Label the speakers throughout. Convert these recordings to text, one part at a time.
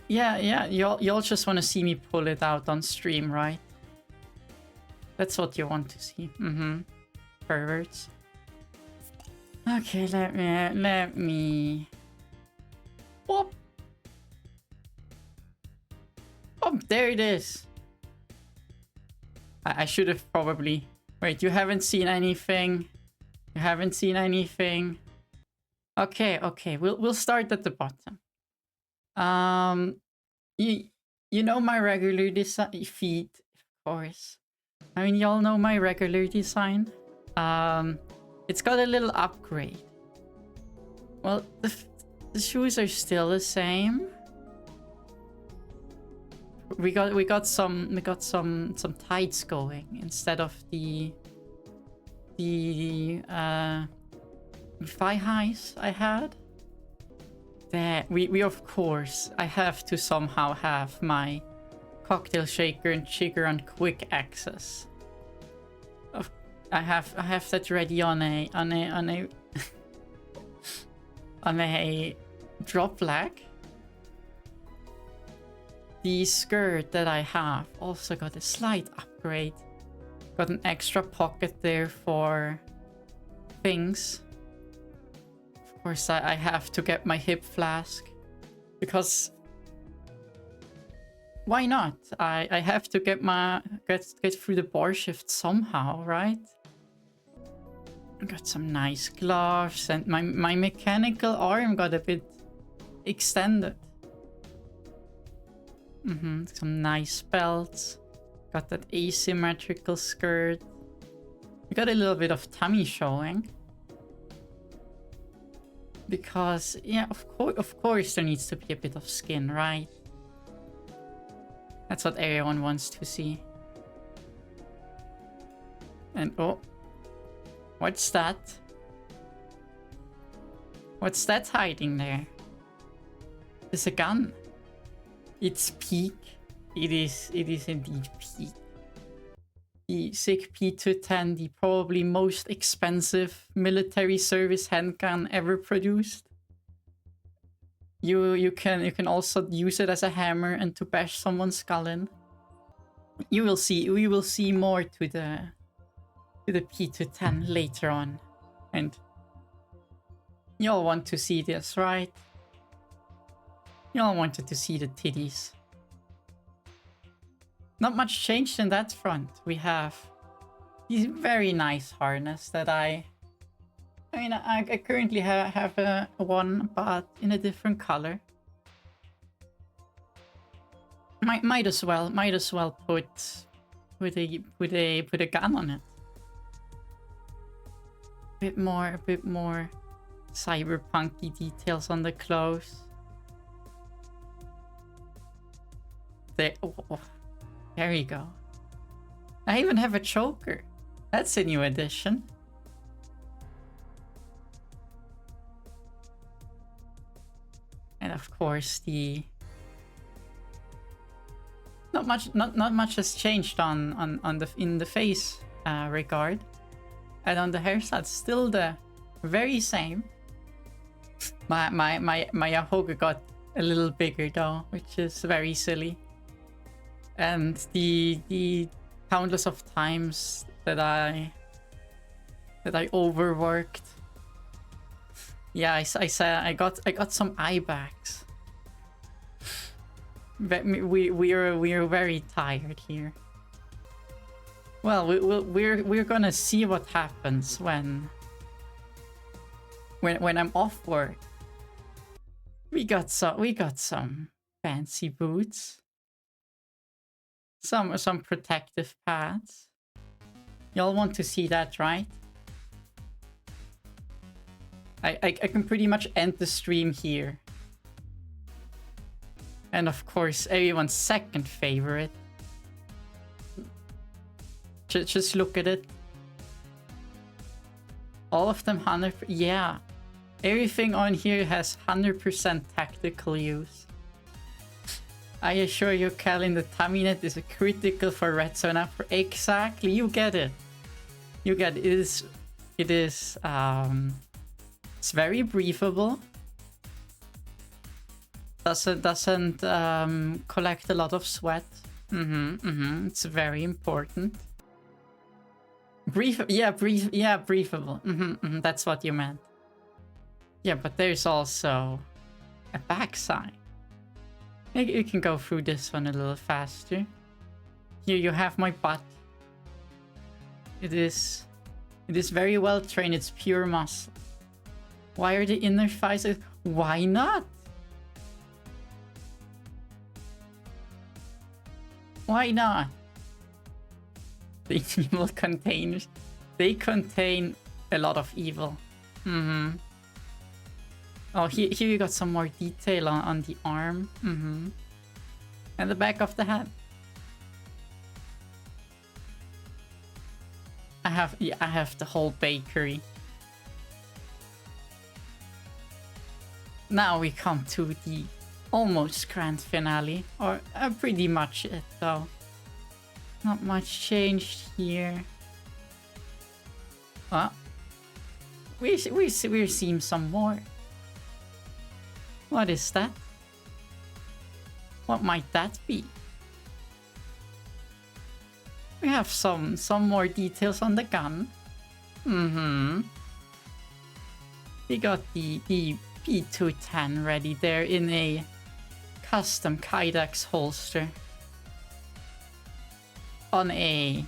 Speaker 1: Yeah, y'all just want to see me pull it out on stream, right? That's what you want to see. Perverts. Okay, let me. Whoop. Oh, there it is. I should have probably. Wait, you haven't seen anything. You haven't seen anything. Okay. We'll start at the bottom. You know my regular feed, of course. I mean, y'all know my regular design. It's got a little upgrade. Well, the shoes are still the same. We got some tights going instead of the thigh highs I had. There, we of course, I have to somehow have my cocktail shaker and trigger on quick access. I have that ready on a on a drop leg. The skirt that I have also got a slight upgrade. Got an extra pocket there for things. Of course, I have to get my hip flask because why not? I have to get through the bar shift somehow, right? Got some nice gloves and my mechanical arm got a bit extended. Some nice belts. Got that asymmetrical skirt. We got a little bit of tummy showing. Because, yeah, of course there needs to be a bit of skin, right? That's what everyone wants to see. And oh, what's that? What's that hiding there? It's a gun. It's peak. It is indeed peak. The SIG P210, the probably most expensive military service handgun ever produced. You can also use it as a hammer and to bash someone's skull in. We will see more to the P210 later on. And y'all want to see this, right? Y'all wanted to see the titties. Not much changed in that front. We have this very nice harness that I currently have one, but in a different color. Might as well put a gun on it. A bit more cyberpunky details on the clothes. There we go. I even have a choker. That's a new addition. And of course not much has changed in the face regard. And on the hairstyle, still the very same. My Yahoga got a little bigger though, which is very silly. And the countless of times that I overworked. Yeah, I said I got some eye bags. But we are very tired here. Well, we're gonna see what happens when I'm off work. We got some fancy boots. Some protective pads. Y'all want to see that, right? I can pretty much end the stream here. And of course, everyone's second favorite. Just look at it. All of them 100%. Yeah. Everything on here has 100% tactical use. I assure you, Calin, the tummy net is critical for red zone up. Exactly, you get it. You get it. It is. It's very briefable. doesn't collect a lot of sweat. It's very important. Briefable. That's what you meant. Yeah, but there's also a backside. You can go through this one a little faster. Here you have my butt. It is very well trained. It's pure muscle. Why are the inner thighs? Why not? Why not? The evil containers. They contain a lot of evil. Oh, here you got some more detail on the arm. And the back of the head. I have the whole bakery. Now we come to the almost grand finale, or pretty much it though. Not much changed here. Oh, we're seeing some more. What is that? What might that be? We have some more details on the gun. We got the P210 ready there in a custom Kydex holster. On a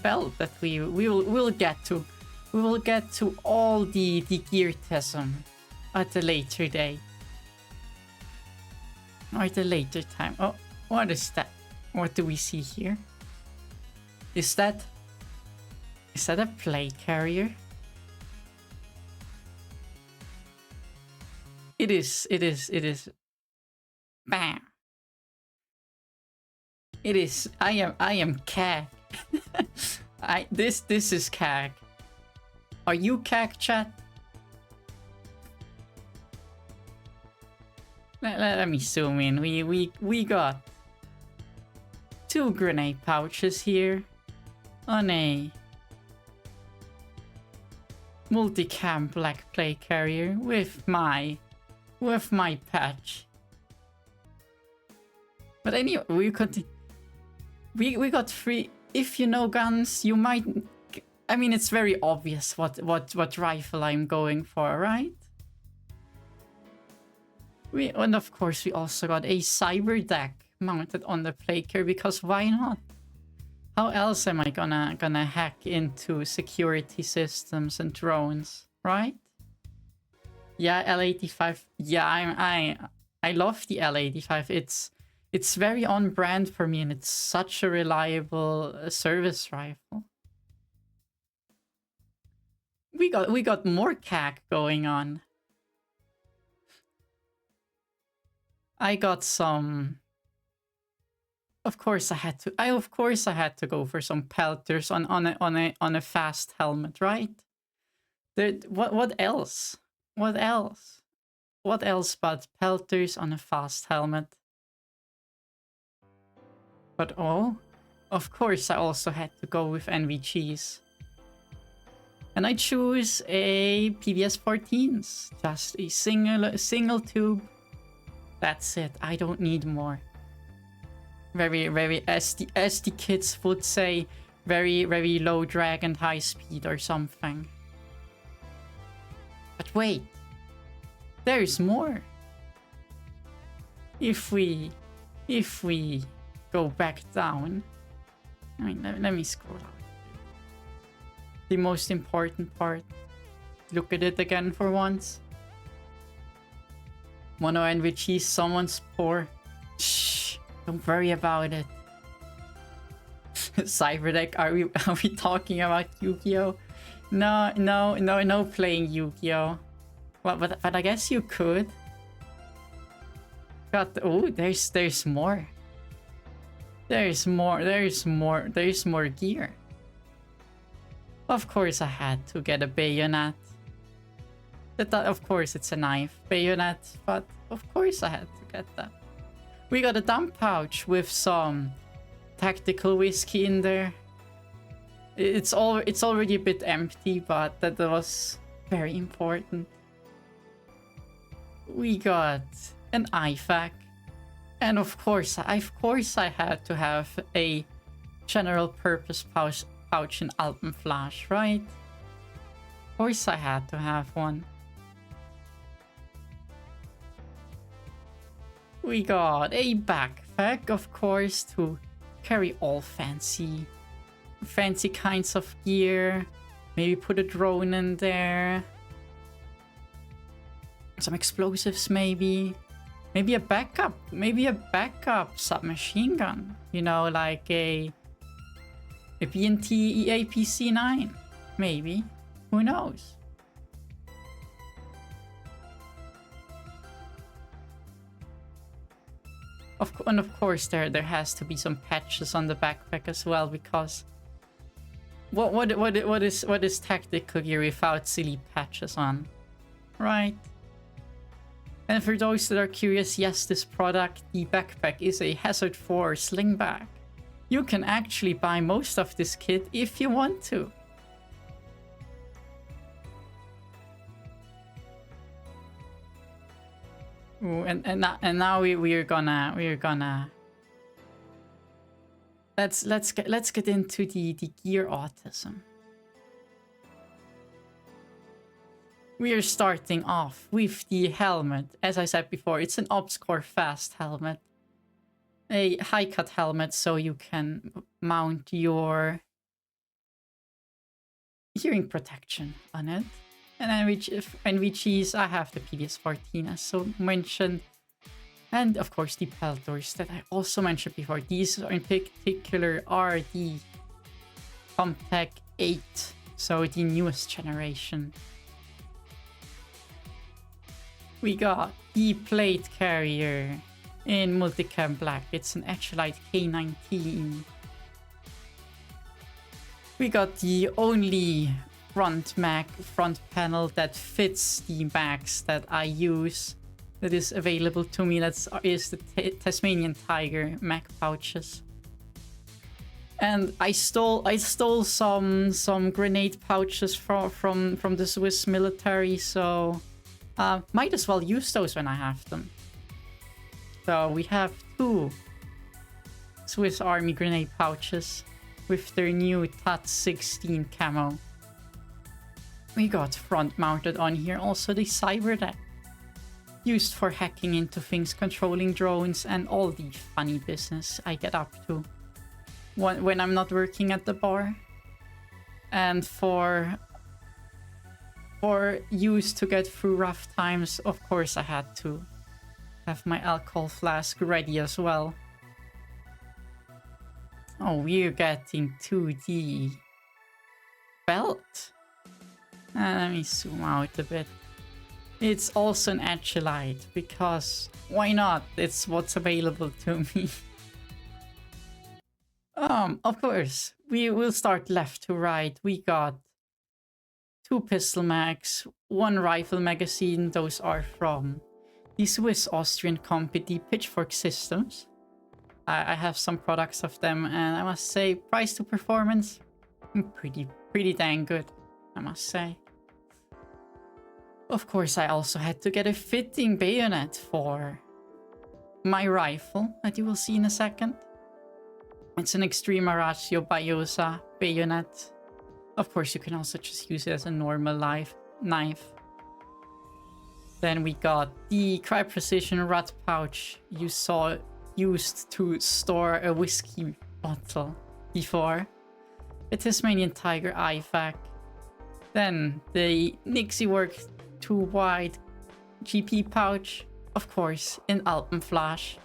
Speaker 1: belt that we'll get to. We will get to all the geartism at a later day. Or at a later time. Oh, what is that? What do we see here? Is that a plate carrier? It is. Bam. It is. I am CAG. This is CAG. Are you CAG, chat? Let me zoom in. We got 2 grenade pouches here on a multicam black plate carrier with my patch. But anyway, we got 3. If you know guns, you might. I mean, it's very obvious what rifle I'm going for, right? And of course we also got a cyber deck mounted on the plate carrier, because why not? How else am I gonna hack into security systems and drones, right? Yeah, L85. Yeah, I love the L85. It's very on brand for me, and it's such a reliable service rifle. We got more CAC going on. I got some. Of course I had to go for some pelters on a fast helmet, right? What else? What else? What else but pelters on a fast helmet? But oh, of course I also had to go with NVGs. And I choose a PBS 14s, just a single tube. That's it. I don't need more. Very as the kids would say, very low drag and high speed or something. But wait, there's more. If we go back down, I mean, let me scroll out. The most important part. Look at it again for once. Mono NVG, someone's poor. Shh, don't worry about it. Cyberdeck, are we talking about Yu-Gi-Oh? No playing Yu-Gi-Oh. Well, but I guess you could. Got there's more. There's more gear. Of course I had to get a bayonet. Of course it's a knife bayonet, but of course I had to get that. We got a dump pouch with some tactical whiskey in there. It's already a bit empty, but that was very important. We got an IFAC, and of course I had to have a general purpose pouch in Alpenflash, right? Of course I had to have one. We got a backpack, of course, to carry all fancy kinds of gear. Maybe put a drone in there. Some explosives, maybe. Maybe a backup submachine gun. You know, like a B&T EAPC-9. Maybe. Who knows? And of course, there has to be some patches on the backpack as well, because what is tactical gear without silly patches on, right? And for those that are curious, yes, this product, the backpack, is a Hazard 4 sling bag. You can actually buy most of this kit if you want to. Ooh, and now we're gonna let's get into the gear autism. We are starting off with the helmet. As I said before, it's an OBSCore fast helmet. A high-cut helmet, so you can mount your hearing protection on it. And then NVGs, I have the PDS-14 as so mentioned. And of course the Peltors that I also mentioned before. These in particular are the Comtech 8, so the newest generation. We got the plate carrier in multicam black. It's an Etchelite K19. We got the only front panel that fits the mags that I use, that is available to me. That is the Tasmanian Tiger mag pouches. And I stole some grenade pouches from the Swiss military, so might as well use those when I have them. So we have 2 Swiss Army grenade pouches with their new TAT-16 camo. We got front mounted on here also the Cyberdeck, used for hacking into things, controlling drones, and all the funny business I get up to when I'm not working at the bar. And for use to get through rough times, of course I had to have my alcohol flask ready as well. Oh, we're getting to the belt. Let me zoom out a bit. It's also an Etchelite, because why not? It's what's available to me. Of course, we will start left to right. We got 2 pistol mags, 1 rifle magazine. Those are from the Swiss-Austrian company Pitchfork Systems. I have some products of them, and I must say, price to performance, pretty dang good, I must say. Of course, I also had to get a fitting bayonet for my rifle that you will see in a second. It's an Extrema Ratio Biosa bayonet. Of course, you can also just use it as a normal knife. Then we got the Cry Precision Rat pouch you saw used to store a whiskey bottle before. A Tasmanian Tiger IFAC. Then the Nixie Work 2 wide GP pouch, of course, in Alpenflash.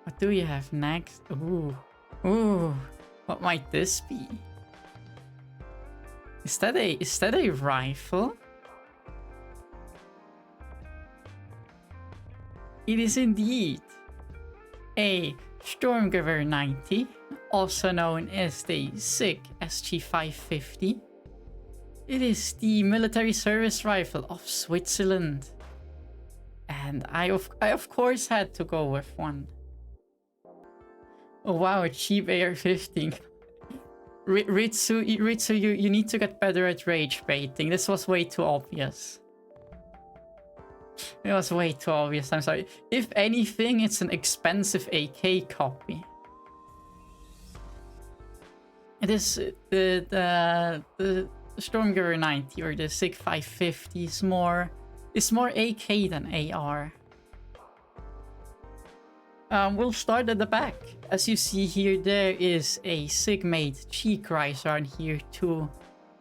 Speaker 1: What do we have next? Ooh, what might this be? Is that a rifle? It is indeed a Sturmgewehr 90, also known as the SIG SG550. It is the military service rifle of Switzerland. And I of course had to go with one. Oh wow, a cheap AR-15. Ritsu, you need to get better at rage baiting. This was way too obvious. It was way too obvious, I'm sorry. If anything, it's an expensive AK copy. It is the Stormgiver 90 or the SIG 550 is more AK than AR. We'll start at the back. As you see here, there is a SIG-made cheek riser on here to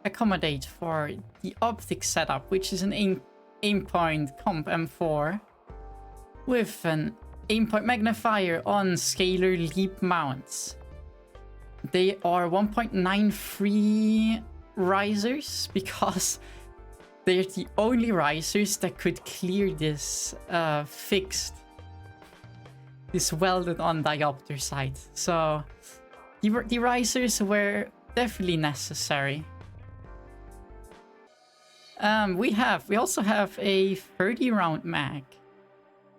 Speaker 1: accommodate for the optic setup, which is an aimpoint comp M4 with an aimpoint magnifier on scalar leap mounts. They are 1.93 risers because they're the only risers that could clear this this welded on diopter sight. So the risers were definitely necessary. We also have a 30 round mag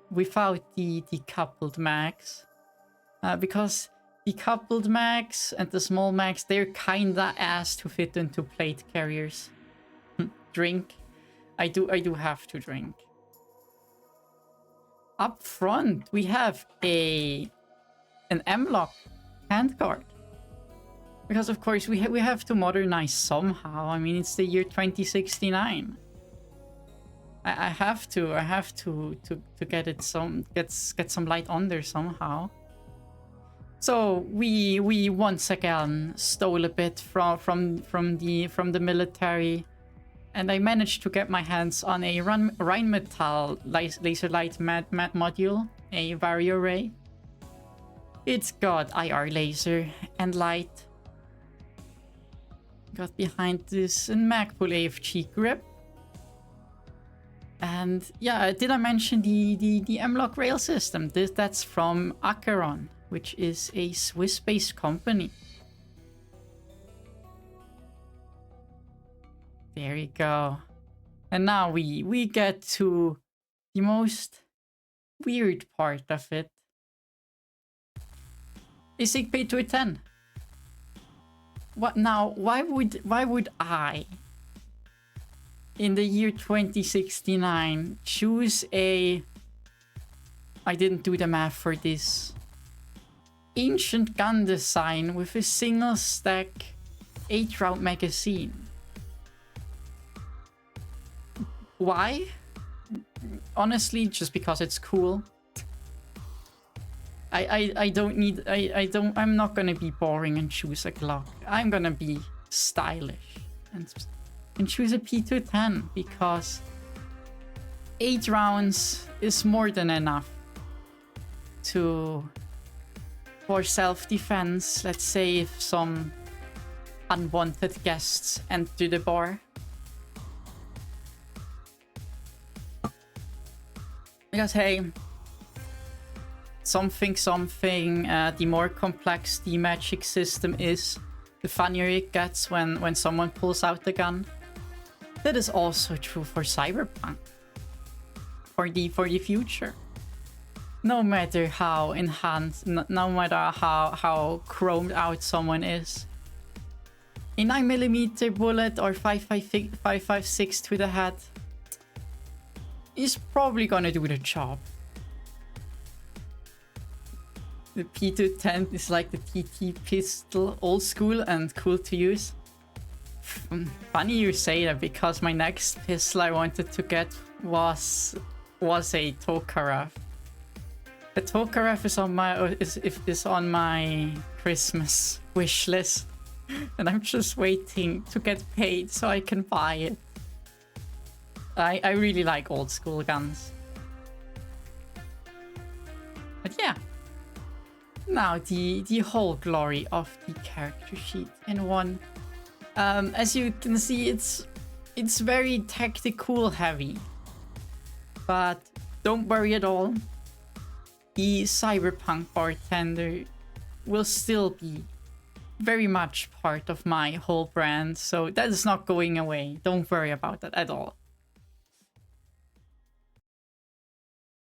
Speaker 1: without the coupled mags, because the coupled mags and the small mags, they're kinda ass to fit into plate carriers. Drink. I do have to drink. Up front, we have an M-lock handguard. Because of course we have to modernize somehow. I mean, it's the year 2069. I have to get it get some light on there somehow. So we once again stole a bit from the military, and I managed to get my hands on a Rheinmetall laser light mat module, a Vario Ray. It's got IR laser and light. Got behind this Magpul AFG grip. And yeah, did I mention the M-lock rail system? That's from Acheron, which is a Swiss-based company. There you go. And now we get to the most weird part of it. A SIG P210. What now? Why would I, in the year 2069, choose a... I didn't do the math for this. Ancient gun design with a single stack 8-round magazine. Why? Honestly, just because it's cool. I'm not gonna be boring and choose a Glock. I'm gonna be stylish and choose a P210 because 8 rounds is more than enough for self-defense. Let's say if some unwanted guests enter the bar. Because hey, something, the more complex the magic system is, the funnier it gets when someone pulls out the gun. That is also true for Cyberpunk. For the future. No matter how enhanced, no matter how chromed out someone is, a 9mm bullet or 5.56 to the head is probably gonna do the job. The P210 is like the TT pistol, old school and cool to use. Funny you say that, because my next pistol I wanted to get was a Tokarev. The Tokarev is on my Christmas wish list, and I'm just waiting to get paid so I can buy it. I really like old school guns. But yeah. Now the whole glory of the character sheet in one. As you can see, it's very tactical heavy. But don't worry at all. The Cyberpunk Bartender will still be very much part of my whole brand, so that is not going away. Don't worry about that at all.